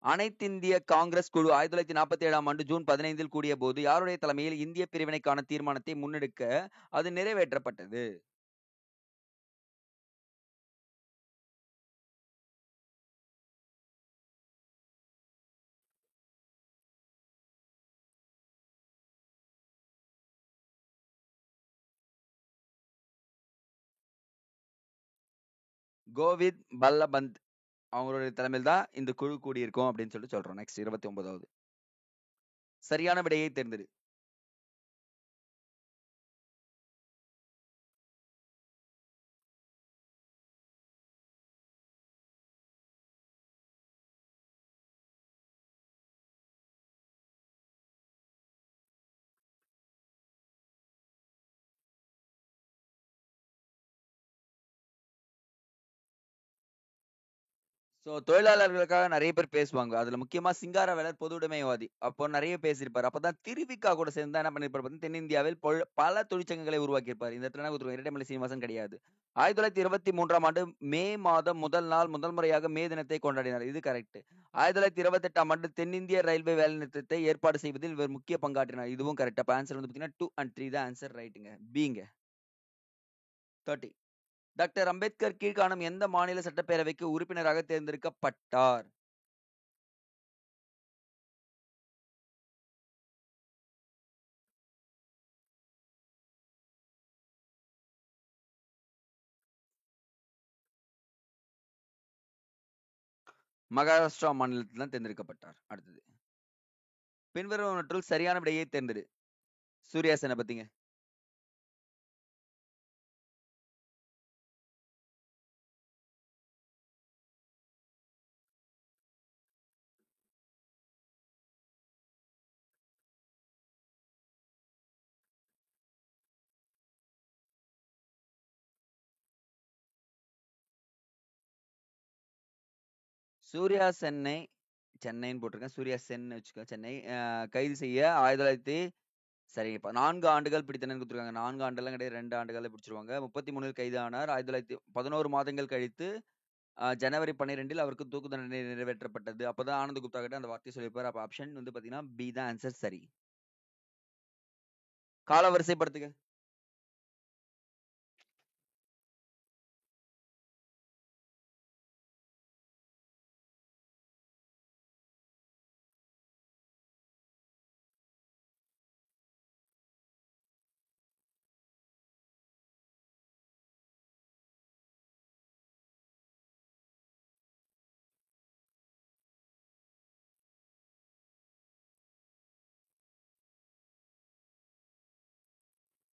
அனைத்திந்திய காங்கிரஸ் குழு 1947ஆம் ஆண்டு ஜூன் 15ல் கூடிய போது யாருடைய தலைமையில் இந்திய பிரிவினைக்கான தீர்மானத்தை முன்னெடுக்க அது நிறைவேற்றப்பட்டது? கோவிந்த் பல்லபந்த் அவங்களுடைய தலைமையில் தான் இந்த குழு கூடியிருக்கும் அப்படின்னு சொல்லிட்டு சொல்றோம். நெக்ஸ்ட் 29வது. சரியான விடையை தேர்ந்தெடு. ஸோ தொழிலாளர்களுக்காக நெறைய பேர் பேசுவாங்க. அதுல முக்கியமா சிங்காரவேலர் பொதுவுடைமைவாதி. அப்போ நெறைய பேசியிருப்பாரு. அப்பதான் திருவிக கூட சேர்ந்து தான் என்ன பண்ணியிருப்பாரு பார்த்தீங்கன்னா, தென்னிந்தியாவில் பல தொழிற்சங்கங்களை உருவாக்கியிருப்பாரு. இந்த இடத்துல என்ன குடுத்துருவோம், இரட்டைமலை சீனிவாசன் கிடையாது. 1923ஆம் ஆண்டு மே மாதம் முதல் நாள் முதல் முறையாக மே தினத்தை கொண்டாடினார். இது கரெக்ட். 1928ஆம் ஆண்டு தென்னிந்திய ரயில்வே வேலைநிறுத்தத்தை ஏற்பாடு செய்வதில் இவர் முக்கிய பங்காற்றினார். இதுவும் கரெக்ட். அப்ப ஆன்சர் வந்து பார்த்தீங்கன்னா 2 அண்ட் 3 தான் ஆன்சர் ரைட்டுங்க. பிங்க. 30. டாக்டர் அம்பேத்கர் கீழ்காணும் எந்த மாநில சட்டப்பேரவைக்கு உறுப்பினராக தேர்ந்தெடுக்கப்பட்டார்? மகாராஷ்டிரா மாநிலத்தில் தான் தேர்ந்தெடுக்கப்பட்டார். அடுத்தது, பின்வருவனற்றுள் சரியான விடையை தேர்ந்தெடு. சூர்யா செனை பத்திங்க. சூர்யா சென்னை சென்னைன்னு போட்டிருக்கேன். சூர்யா சென் வச்சுக்கோ. சென்னை கைது செய்ய 1900 சரி, இப்ப 4 ஆண்டுகள் பிடித்தனர் கொடுத்துருக்காங்க. 4 ஆண்டுலாம் கிடையாது, 2 ஆண்டுகளே பிடிச்சிருவாங்க. 33 கைது ஆனார். 1911 மாதங்கள் கழித்து ஜனவரி 12 அவருக்கு தூக்கு தண்டனை நிறைவேற்றப்பட்டது. அப்பதான் ஆனந்த் குப்தா கிட்ட அந்த வார்த்தையை சொல்லியிருப்பாரு. அப்ப ஆப்ஷன் வந்து பாத்தீங்கன்னா பி தான் ஆன்சர் சரி. கால வரிசைப்படுத்துக.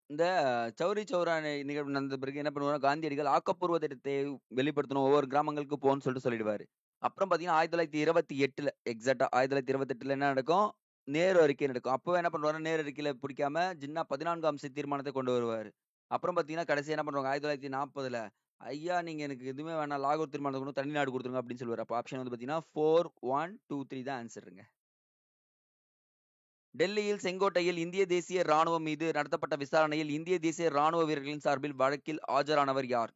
இந்த சௌரி சௌரா நிகழ்வு நடந்த பிறகு என்ன பண்ணுவாரு, காந்தியடிகள் ஆக்கப்பூர்வ திட்டத்தை வெளிப்படுத்தணும். ஒவ்வொரு கிராமங்களுக்கு போன்னு சொல்லிடுவாரு. அப்புறம் பாத்தீங்கன்னா 1928ல எக்ஸாக்ட்டா 1928ல என்ன நடக்கும்? நேரு அறிக்கை நடக்கும். அப்பவே என்ன பண்ணுவாரு, நேரு அறிக்கையில பிடிக்காம ஜின்னா 14 அம்ச தீர்மானத்தை கொண்டு வருவாரு. அப்புறம் பாத்தீங்கன்னா கடைசியா என்ன பண்ணுவாங்க, 1940ல ஐயா நீங்க எனக்கு எதுவுமே வேணாம், லாகூர் தீர்மானத்தை கொண்டு தனிநாடு கொடுத்துருங்க அப்படின்னு சொல்லுவாரு. அப்ப ஆப்ஷன் வந்து பாத்தீங்கன்னா 4, 1, 2, 3 தான் ஆன்சருங்க. டெல்லியில் செங்கோட்டையில் இந்திய தேசிய ராணுவம் மீது நடத்தப்பட்ட விசாரணையில் இந்திய தேசிய ராணுவ வீரர்களின் சார்பில் வழக்கில் ஆஜரானவர் யார்?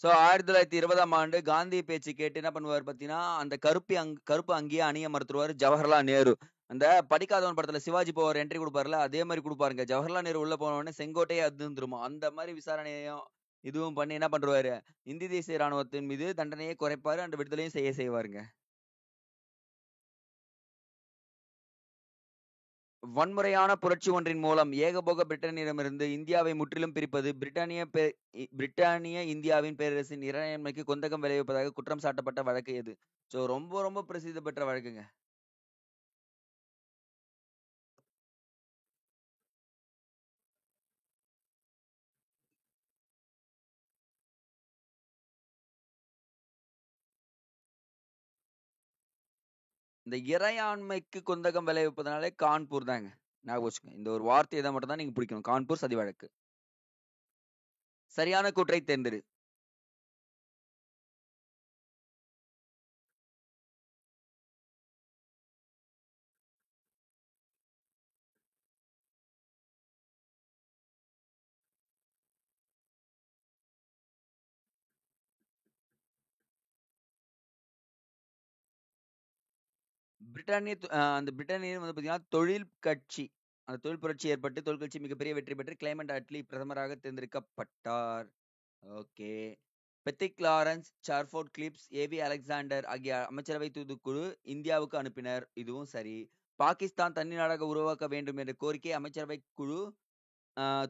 ஸோ 1920ஆம் ஆண்டு காந்தி பேச்சு கேட்டு என்ன பண்ணுவாரு பார்த்தீங்கன்னா, அந்த கருப்பு அங்கியே அணிய மறுத்துருவாரு ஜவஹர்லால் நேரு. அந்த படிக்காதவன் படத்துல சிவாஜி இப்போ ஒரு என்ட்ரி குடுப்பார்ல, அதே மாரி குடுப்பாருங்க. ஜவஹர்லால் நேரு உள்ள போன உடனே செங்கோட்டையே அதிர்ந்துருமாம். அந்த மாரி விசாரணையையும் இதுவும் பண்ணி என்ன பண்ருவாரு, இந்திய தேசிய ராணுவத்தின் மீது தண்டனையை குறைப்பாரு அண்ட் விடுதலையும் செய்வாருங்க. வன்முறையான புரட்சி ஒன்றின் மூலம் ஏகபோக பிரிட்டனிடமிருந்து இந்தியாவை முற்றிலும் பிரிப்பது பிரிட்டானிய இந்தியாவின் பேரரசின் இறையாண்மைக்கு குந்தகம் விளைவிப்பதாக குற்றம் சாட்டப்பட்ட வழக்கு எது? ஸோ ரொம்ப ரொம்ப பிரசித்தி பெற்ற வழக்குங்க. இந்த இறையாண்மைக்கு குந்தகம் விளைவிப்பதனாலே கான்பூர் தாங்க. ஞாபகம் வச்சுக்கோங்க. இந்த ஒரு வார்த்தையை தான் மட்டும் தான் நீங்க பிடிக்கணும். கான்பூர் சதி வழக்கு. சரியான கூற்றை தேர்ந்தெடு. அந்த பிரிட்டானிய வந்து பாத்தீங்கன்னா தொழில் கட்சி, அந்த தொழில் புரட்சி ஏற்பட்டு தொழில் கட்சி மிகப்பெரிய வெற்றி பெற்று கிளைமண்ட் அட்லி பிரதமராக தேர்ந்தெடுக்கப்பட்டார். Okay. Pethick Lawrence, சார்ஃபோர்ட் clips, AV Alexander ஆகிய அமைச்சரவை தூதுக்குழு இந்தியாவுக்கு அனுப்பினர். இதுவும் சரி. பாகிஸ்தான் தனி நாடாக உருவாக்க வேண்டும் என்ற கோரிக்கை அமைச்சரவை குழு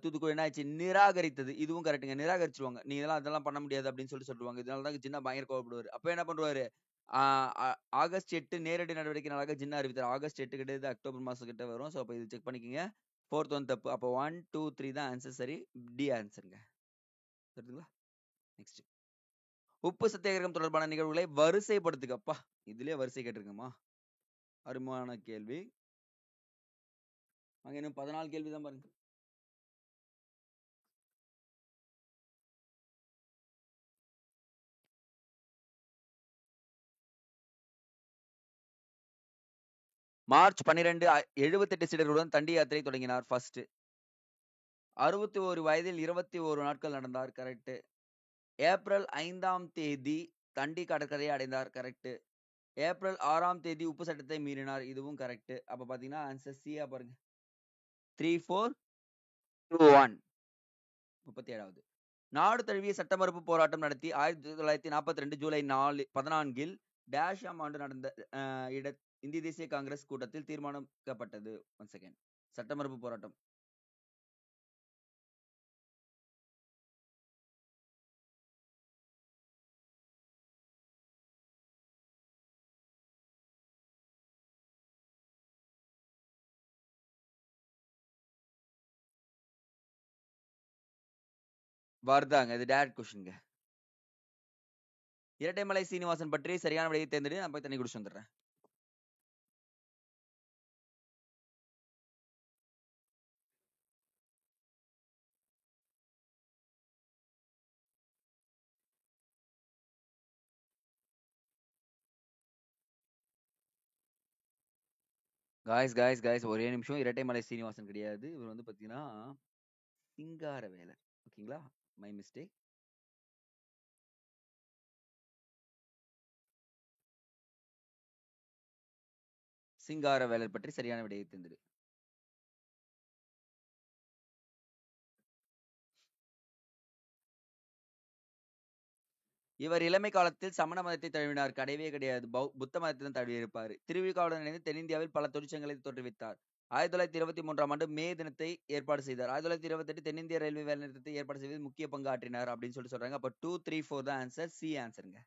தூதுக்குழு என்ன ஆச்சு? நிராகரித்தது. இதுவும் கரெக்ட்டுங்க. நிராகரிச்சுருவாங்க. நீ அதெல்லாம் பண்ண முடியாது அப்படின்னு சொல்லுவாங்க. இதனால தான் ஜின்னா பயங்கர கோவப்படுவாரு. அப்ப என்ன பண்ணுவாரு? ஆ ஆ ஆகஸ்ட் 8 நேரடி நடவடிக்கை நாளாக ஜின்னா அறிவித்தார். ஆகஸ்ட் 8 கிடையாது, அக்டோபர் மாசம் கிட்ட வரும். ஸோ அப்ப இது செக் பண்ணிக்கங்க. 4த் ஒன் தப்பு. அப்ப 1, 2, 3 தான் ஆன்சர் சரி. டி ஆன்சர்ங்க. சரிங்களா? நெக்ஸ்ட். உப்பு சத்தியாகிரகம் தொடர்பான நிகழ்வுகளை வரிசைப்படுத்துக. அப்பா! இதுலயே வரிசை கேட்டிருக்கேம்மா. அருமையான கேள்வி. அங்க இன்னும் 14 கேள்வி தான் பாருங்க. மார்ச் 12 78 சீடர்களுடன் தண்டி யாத்திரை தொடங்கினார். ஃபர்ஸ்ட். 61 வயதில் 21 நாட்கள் நடந்தார். கரெக்ட். ஏப்ரல் 5ஆம் தேதி தண்டி கடற்கரையை அடைந்தார். கரெக்ட். ஏப்ரல் 6ஆம் தேதி உப்பு சட்டத்தை மீறினார். இதுவும் கரெக்ட். அப்ப பாத்தீங்கன்னா ஆன்சர் சியா பாருங்க. 3, 4, 2, 1. 37வது. நாடு தழுவிய சட்ட மறுப்பு போராட்டம் நடத்தி 1942 ஜூலை 14 டேஷாம் ஆண்டு நடந்த இந்திய தேசிய காங்கிரஸ் கூட்டத்தில் தீர்மானிக்கப்பட்டது. One second. சட்ட மறுப்பு போராட்டம். வருதாங்க. இது டேரக்ட் கொஸ்டின்ங்க. இரட்டைமலை சீனிவாசன் பற்றி சரியான விடையை தேர்ந்தெடுத்து நான் போய் தண்ணி குடிச்சு வந்துடுறேன். காய்ஸ் ஒரே நிமிஷம். இரட்டைமலை சீனிவாசன் கிடையாது. இவர் வந்து பாத்தீங்கன்னா சிங்காரவேலர். ஓகேங்களா? My mistake. சிங்காரவேலர் பற்றி சரியான விடையை தேர்ந்தெடு. இவர் இளமை காலத்தில் சமண மதத்தை தழுவினார். கிடையவே கிடையாது. புத்த மதத்தை தான் தழுவி இருப்பாரு. திருவிகாவுடன் இணைந்து தென்னிந்தியாவில் பல தொழிற்சங்கங்களை தோற்றுவித்தார். 1923ஆம் ஆண்டு மே தினத்தை ஏற்பாடு செய்தார். 1928 தென்னிந்திய ரயில்வே வேலை நிறுத்தத்தை ஏற்பாடு செய்வதில் முக்கிய பங்கு ஆற்றினார் அப்படின்னு சொல்றாங்க. அப்ப 2, 3, 4 தான் ஆன்சர். சி ஆன்சருங்க.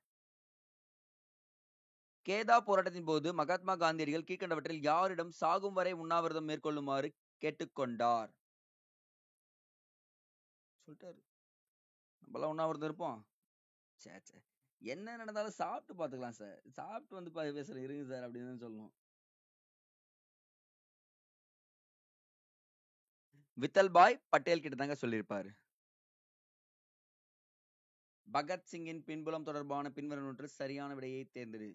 கேதா போராட்டத்தின் போது மகாத்மா காந்தியடிகள் கீழ்கண்டவற்றில் யாரிடம் சாகும் வரை உண்ணாவிரதம் மேற்கொள்ளுமாறு கேட்டுக்கொண்டார்? சொல்லிட்டாரு. நம்மளாம் உண்ணாவிரதம் இருப்போம். சே சே. என்ன நடந்தாலும் சாப்பிட்டு பாத்துக்கலாம் சார். சாப்பிட்டு வந்து பேசுறேன் இருங்க சார் அப்படின்னு சொல்லணும். வித்தல்பாய் பட்டேல் கிட்ட தாங்க சொல்லியிருப்பாரு. பகத்சிங்கின் பின்புலம் தொடர்பான பின்வருவனவற்றில் சரியான விடையை தேர்ந்தெடு.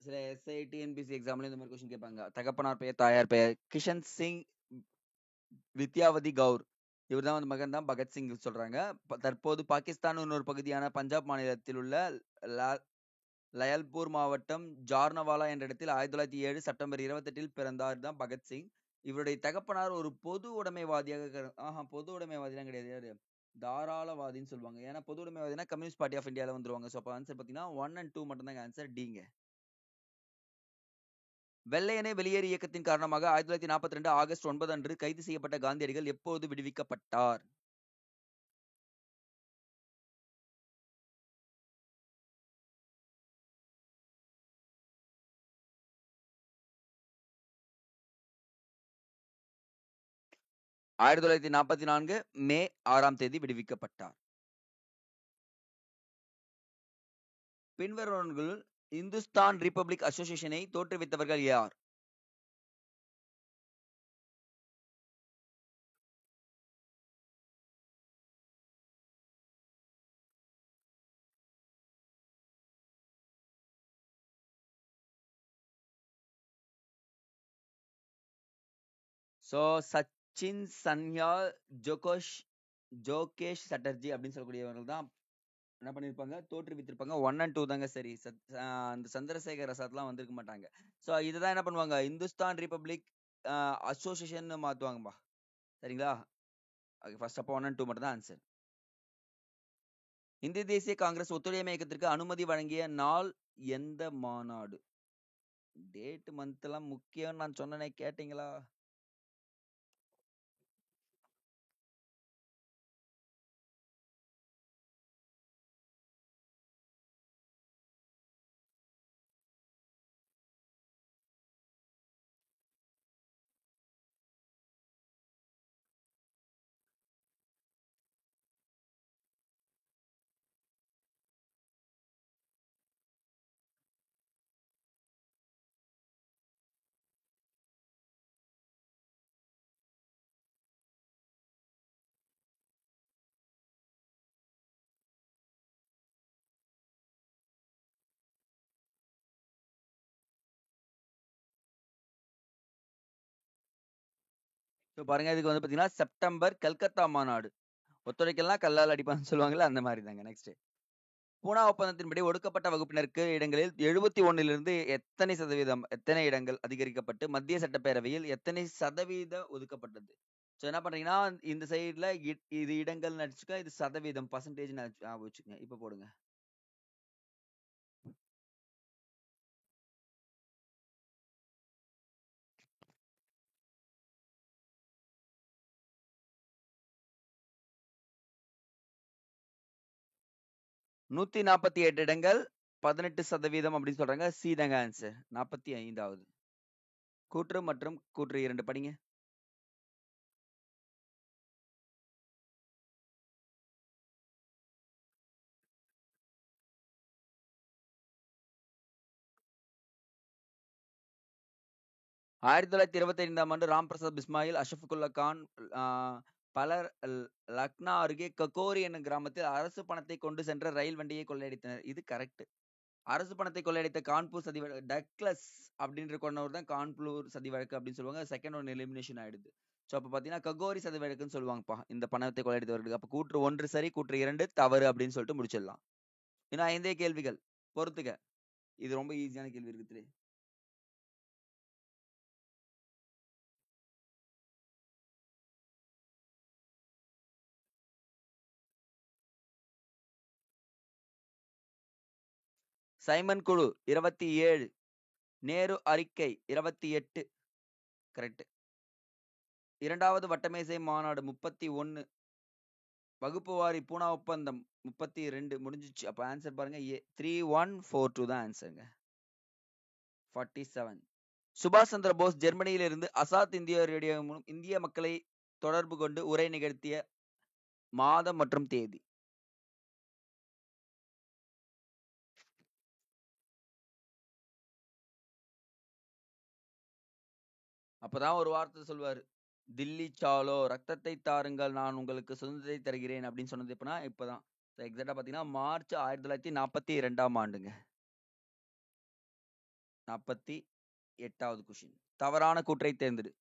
சில எஸ்ஐ டிஎன்பிசி எக்ஸாம்ல இந்த மாதிரி கொஸ்டின் கேட்பாங்க. தகப்பனார் பெயர், தாயார் பெயர். கிஷன் சிங் வித்யாவதி கவுர். இவர் தான் வந்து மகன் தான் பகத்சிங் சொல்றாங்க. தற்போது பாகிஸ்தான் ஒரு பகுதியான பஞ்சாப் மாநிலத்தில் உள்ள லயல்பூர் மாவட்டம் ஜார்னவாலா என்ற இடத்தில் 1907 செப்டம்பர் 28 பிறந்தார் தான் பகத்சிங். இவருடைய தகப்பனார் ஒரு பொது உடைமைவாதியாக பொது உடைமைவாதிலாம் கிடையாது. யாரு? தாராளவாதின்னு சொல்லுவாங்க. ஏன்னா பொது உடைமைவாதினா கம்யூனிஸ்ட் பார்ட்டி ஆஃப் இந்தியால வந்துருவாங்க. ஸோ அப்ப ஆன்சர் பாத்தீங்கன்னா 1 and 2 மட்டும் தான் ஆன்சர். டிங்க. வெள்ளையனே வெளியேறு இயக்கத்தின் காரணமாக 1942 ஆகஸ்ட் 9 அன்று கைது செய்யப்பட்ட காந்தியடிகள் எப்போது விடுவிக்கப்பட்டார்? ஆயிரத்தி தொள்ளாயிரத்தி 44 மே 6ஆம் தேதி விடுவிக்கப்பட்டார். பின்வருவர்களுள் இந்துஸ்தான் ரிபப்ளிக் அசோசியேஷனை தோற்றுவித்தவர்கள் யார்? சோ சச்சின், சன்யால், ஜோகோஷ், ஜோகேஷ் சட்டர்ஜி அப்படின்னு சொல்லக்கூடியவர்கள் தான் என்ன பண்ணிருப்பாங்க, தோற்றுவித்திருப்பாங்க. 1 அண்ட் 2 தாங்க சரி. அந்த சந்திரசேகர் ஆசாத்லாம் வந்திருக்க மாட்டாங்க. ஸோ இதுதான் என்ன பண்ணுவாங்க, இந்துஸ்தான் ரிபப்ளிக் அசோசியேஷன் மாத்துவாங்கப்பா. சரிங்களா? ஃபர்ஸ்ட் அப்போ 1 அண்ட் 2 மட்டும் தான் ஆன்சர். இந்திய தேசிய காங்கிரஸ் ஒத்துழையாமை இயக்கத்திற்கு அனுமதி வழங்கிய நாள் எந்த மாநாடு? டேட் மந்த் எல்லாம் முக்கியம் நான் சொன்னனே, கேட்டீங்களா? ஸோ பாருங்க, இதுக்கு வந்து பாத்தீங்கன்னா செப்டம்பர் கல்கத்தா மாநாடு. ஒத்துழைக்கலாம் கல்லால் அடிப்பான்னு சொல்லுவாங்கல்ல, அந்த மாதிரி தாங்க. நெக்ஸ்ட், பூனா ஒப்பந்தத்தின்படி ஒடுக்கப்பட்ட வகுப்பினருக்கு இடங்களில் 71 எத்தனை இடங்கள் அதிகரிக்கப்பட்டு மத்திய சட்டப்பேரவையில் எத்தனை சதவீத ஒதுக்கப்பட்டது? ஸோ என்ன பண்றீங்கன்னா, இந்த சைடுல இது இடங்கள் நடிச்சுக்க, இது சதவீதம் பர்சன்டேஜ் வச்சுக்கோங்க. இப்ப போடுங்க. 148 இடங்கள் 18% அப்படின்னு சொல்றாங்க. சி தாங்க ஆன்சர். 45வது. கூற்று மற்றும் கூற்று 2 படிங்க. 1925ஆம் ஆண்டு ராம் பிரசாத் பிஸ்மாயில், அஷ்ரஃபுல்லா கான் பலர் லக்னா அருகே ககோரி என்னும் கிராமத்தில் அரசு பணத்தை கொண்டு சென்ற ரயில் வண்டியை கொள்ளையடித்தனர். இது கரெக்ட். அரசு பணத்தை கொள்ளையடித்த கான்பூர் சதி வழக்கு, டக்ளஸ் அப்படின்ற கொண்டவர் தான் கான்பூர் சதி வழக்கு அப்படின்னு சொல்லுவாங்க. செகண்ட் ஒன் எலிமினேஷன் ஆயிடுது. ஸோ அப்ப பாத்தீங்கன்னா ககோரி சதி வழக்குன்னு சொல்லுவாங்கப்பா இந்த பணத்தை கொள்ளையடித்தவர்களுக்கு. அப்ப கூற்று 1 சரி, கூற்று 2 தவறு அப்படின்னு சொல்லிட்டு முடிச்சிடலாம். ஏன்னா 5 கேள்விகள் பொறுத்துக்க. இது ரொம்ப ஈஸியான கேள்வி இருக்குது. சைமன் குழு 27, நேரு அறிக்கை 28. கரெக்ட். இரண்டாவது வட்டமேசை மாநாடு 31, வகுப்பு வாரி பூனா ஒப்பந்தம் 32 முடிஞ்சிச்சு. அப்ப ஆன்சர் பாருங்க, 3142 தான் ஆன்சருங்க. 47. சுபாஷ் சந்திர போஸ் ஜெர்மனியிலிருந்து அசாத் இந்திய ரேடியோ மூலம் இந்திய மக்களை தொடர்பு கொண்டு உரை நிகழ்த்திய மாதம் மற்றும் தேதி. அப்பதான் ஒரு வார்த்தை சொல்வாரு, தில்லி சாலோ, ரத்தத்தை தாருங்கள், நான் உங்களுக்கு சுதந்திரத்தை தருகிறேன் அப்படின்னு சொன்னது எப்பனா இப்பதான். எக்ஸாக்டா பாத்தீங்கன்னா மார்ச் 1942ஆம் ஆண்டுங்க. 48வது கொஸ்டின். தவறான கூற்றை தேர்ந்தெடு.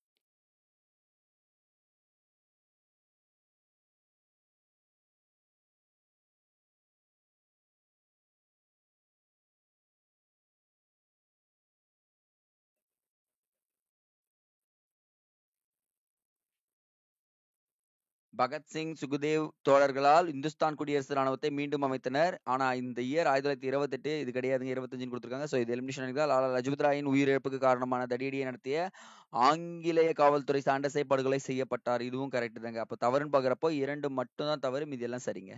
பகத்சிங், சுகுதேவ் தோழர்களால் இந்துஸ்தான் குடியரசு ராணுவத்தை மீண்டும் அமைத்தனர். ஆனா இந்த இயர் 1928 இது கிடையாதுங்க, 25 கொடுத்திருக்காங்க. ஸோ இது எலிமினேஷன். லாலா லஜபத் ராயின் உயிரிழப்புக்கு காரணமான தடியடியை நடத்திய ஆங்கிலேய காவல்துறை சாண்டர்ஸை படுகொலை செய்யப்பட்டார். இதுவும் கரெக்ட் தாங்க. அப்ப தவறுன்னு பாக்குறப்போ 2 மட்டும் தான் தவறு, மீதி எல்லாம் சரிங்க.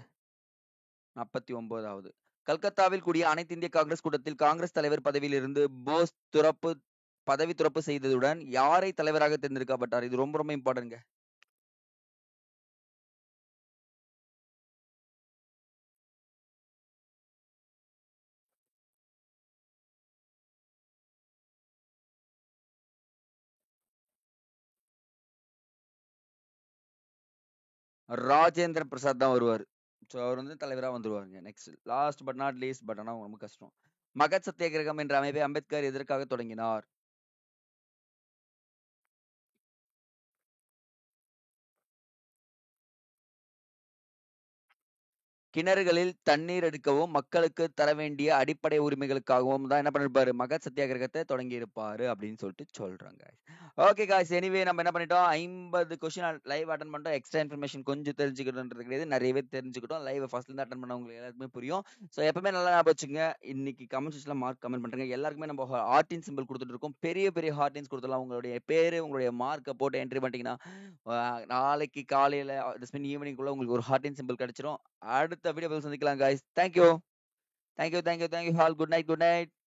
49வது. கல்கத்தாவில் கூடிய அனைத்து இந்திய காங்கிரஸ் கூட்டத்தில் காங்கிரஸ் தலைவர் பதவியில் இருந்து போஸ் பதவி துறப்பு செய்ததுடன் யாரை தலைவராக தேர்ந்தெடுக்கப்பட்டார்? இது ரொம்ப ரொம்ப இம்பார்ட்டன்ட்ங்க. ராஜேந்திர பிரசாத் தான் வருவார். ஸோ அவர் வந்து தலைவராக வந்துருவாருங்க. Next, last but not least, but ஆனால் ரொம்ப கஷ்டம். மகத் சத்தியாகிரகம் என்ற அமைப்பை அம்பேத்கர் எதற்காக தொடங்கினார்? கிணறுகளில் தண்ணீர் எடுக்கவும், மக்களுக்கு தர வேண்டிய அடிப்படை உரிமைகளுக்காகவும் தான் என்ன பண்ணிருப்பாரு? மகத் சத்தியாகிரகத்த தொடங்கியிருப்பாரு அப்படின்னு சொல்லிட்டு சொல்றாங்க. Okay guys. எனிவே நம்ம என்ன பண்ணிட்டோம்? 50 கொஸ்டின் லைவ் அட்டெண்ட் பண்ணிட்டோம். எக்ஸ்ட்ரா இன்ஃபர்மேஷன் கொஞ்சம் தெரிஞ்சுக்கணும்ன்றது கிடையாது. நிறையவே தெரிஞ்சுக்கிட்டோம். லைவ் ஃபர்ஸ்ட்ல இருந்து அட்டெண்ட் பண்ணவங்களுக்கு எல்லாருக்குமே புரியும். ஸோ எப்பவுமே நல்லா ஞாபகம் வச்சுங்க. இன்னைக்கு கமெண்ட் செக்ஷன்ல மார்க் கமெண்ட் பண்றீங்க. எல்லாருக்குமே நம்ம ஹார்ட்டின் சிம்பிள் கொடுத்துட்டு இருக்கோம். பெரிய பெரிய ஹார்ட்டின்ஸ் கொடுத்துடலாம். உங்களுடைய பேரு, உங்களுடைய மார்க்கை போட்டு என்ட்ரி பண்ணிட்டீங்கன்னா நாளைக்கு காலையில ஈவினிங்குள்ள உங்களுக்கு ஒரு ஹார்ட்டின் சிம்பிள் கிடைச்சிரும். அடுத்த வீடியோ சந்திக்கலாம் guys. Thank you. Thank you. All good night.